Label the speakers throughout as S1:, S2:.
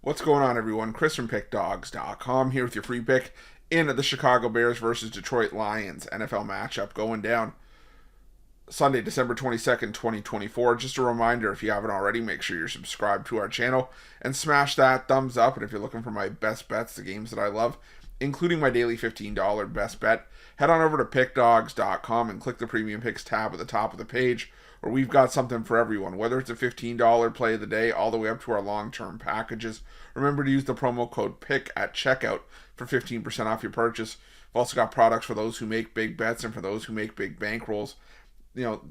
S1: What's going on, everyone? Chris from Pickdawgz.com here with your free pick in the Chicago Bears versus Detroit Lions NFL matchup going down Sunday, December 22nd, 2024. Just a reminder, if you haven't already, make sure you're subscribed to our channel and smash that thumbs up. And if you're looking for my best bets, the games that I love, including my daily $15 best bet, head on over to Pickdawgz.com and click the Premium Picks tab at the top of the page, where we've got something for everyone, whether it's a $15 play of the day all the way up to our long-term packages. Remember to use the promo code PICK at checkout for 15% off your purchase. We've also got products for those who make big bets and for those who make big bankrolls.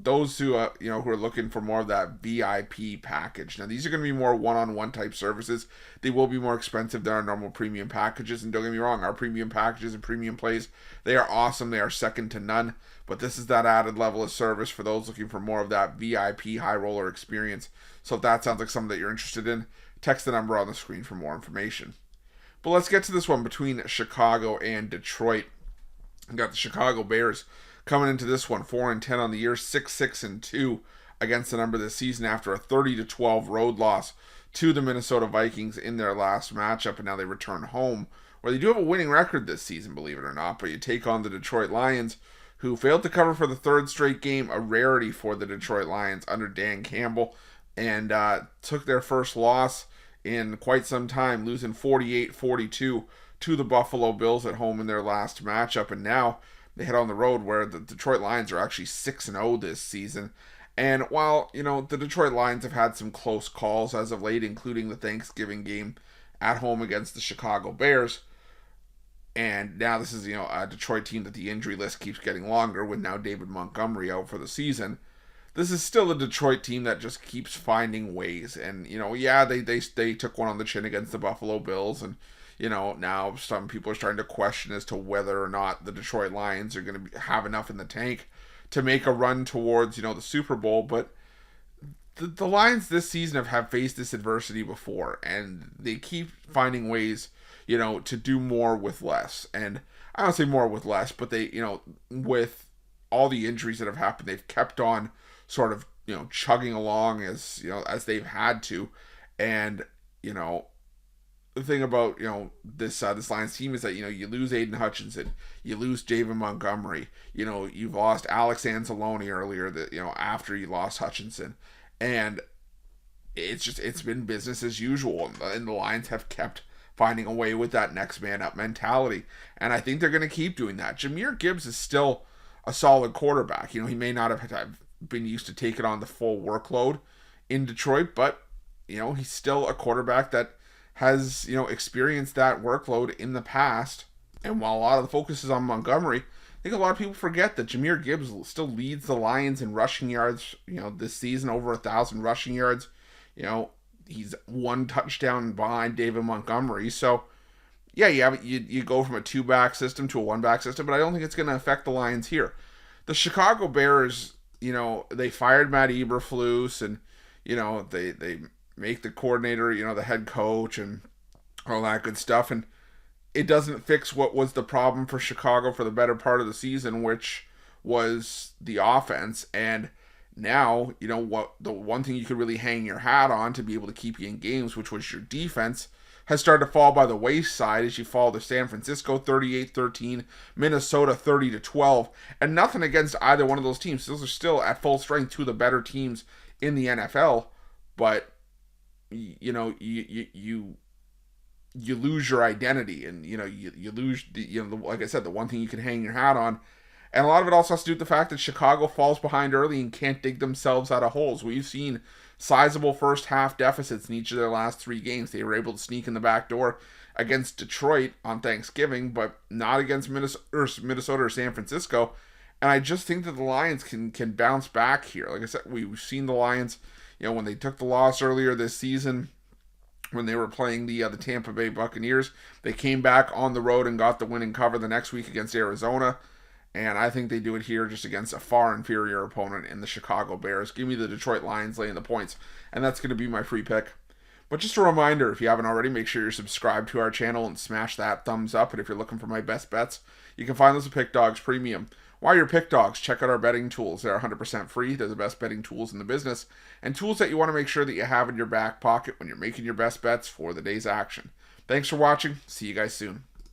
S1: Those who who are looking for more of that VIP package. Now, these are going to be more one-on-one type services. They will be more expensive than our normal premium packages. And don't get me wrong, our premium packages and premium plays, they are awesome. They are second to none. But this is that added level of service for those looking for more of that VIP high roller experience. So if that sounds like something that you're interested in, text the number on the screen for more information. But let's get to this one between Chicago and Detroit. We've got the Chicago Bears coming into this one 4-10 on the year, 6-6-2 against the number this season after a 30-12 road loss to the Minnesota Vikings in their last matchup, and now they return home, where they do have a winning record this season, believe it or not. But you take on the Detroit Lions, who failed to cover for the third straight game, a rarity for the Detroit Lions under Dan Campbell, and took their first loss in quite some time, losing 48-42 to the Buffalo Bills at home in their last matchup. And now they head on the road, where the Detroit Lions are actually 6-0 this season. And while, the Detroit Lions have had some close calls as of late, including the Thanksgiving game at home against the Chicago Bears, and now this is, a Detroit team that the injury list keeps getting longer with now David Montgomery out for the season. This is still a Detroit team that just keeps finding ways. And, they took one on the chin against the Buffalo Bills. And, now some people are starting to question as to whether or not the Detroit Lions are going to have enough in the tank to make a run towards, the Super Bowl. But the Lions this season have faced this adversity before. And they keep finding ways to do more with less. And I don't say more with less, but they, with all the injuries that have happened, they've kept on sort of, chugging along as they've had to. And, the thing about, this Lions team is that, you lose Aiden Hutchinson, you lose David Montgomery, you've lost Alex Anzalone earlier after you lost Hutchinson. And it's been business as usual. And the Lions have kept finding a way with that next man up mentality. And I think they're going to keep doing that. Jahmyr Gibbs is still a solid quarterback. He may not have been used to taking on the full workload in Detroit, but, he's still a quarterback that has, experienced that workload in the past. And while a lot of the focus is on Montgomery, I think a lot of people forget that Jahmyr Gibbs still leads the Lions in rushing yards, this season, over 1,000 rushing yards. He's one touchdown behind David Montgomery. So, yeah, you go from a two-back system to a one-back system, but I don't think it's going to affect the Lions here. The Chicago Bears, they fired Matt Eberflus, and, they make the coordinator, the head coach, and all that good stuff. And it doesn't fix what was the problem for Chicago for the better part of the season, which was the offense. And now, what the one thing you could really hang your hat on to be able to keep you in games, which was your defense, has started to fall by the wayside as you fall to San Francisco 38-13, Minnesota 30-12, and nothing against either one of those teams. Those are still at full strength two of the better teams in the NFL, but you lose your identity, and you lose like I said, the one thing you can hang your hat on. And a lot of it also has to do with the fact that Chicago falls behind early and can't dig themselves out of holes. We've seen sizable first half deficits in each of their last three games. They were able to sneak in the back door against Detroit on Thanksgiving, but not against Minnesota or San Francisco. And I just think that the Lions can bounce back here. Like I said, we've seen the Lions, when they took the loss earlier this season, when they were playing the Tampa Bay Buccaneers, they came back on the road and got the winning cover the next week against Arizona. And I think they do it here just against a far inferior opponent in the Chicago Bears. Give me the Detroit Lions laying the points, and that's going to be my free pick. But just a reminder, if you haven't already, make sure you're subscribed to our channel and smash that thumbs up. And if you're looking for my best bets, you can find those at Pick Dawgz Premium, While you're Pick Dawgz, check out our betting tools. They're 100% free. They're the best betting tools in the business, and tools that you want to make sure that you have in your back pocket when you're making your best bets for the day's action. Thanks for watching. See you guys soon.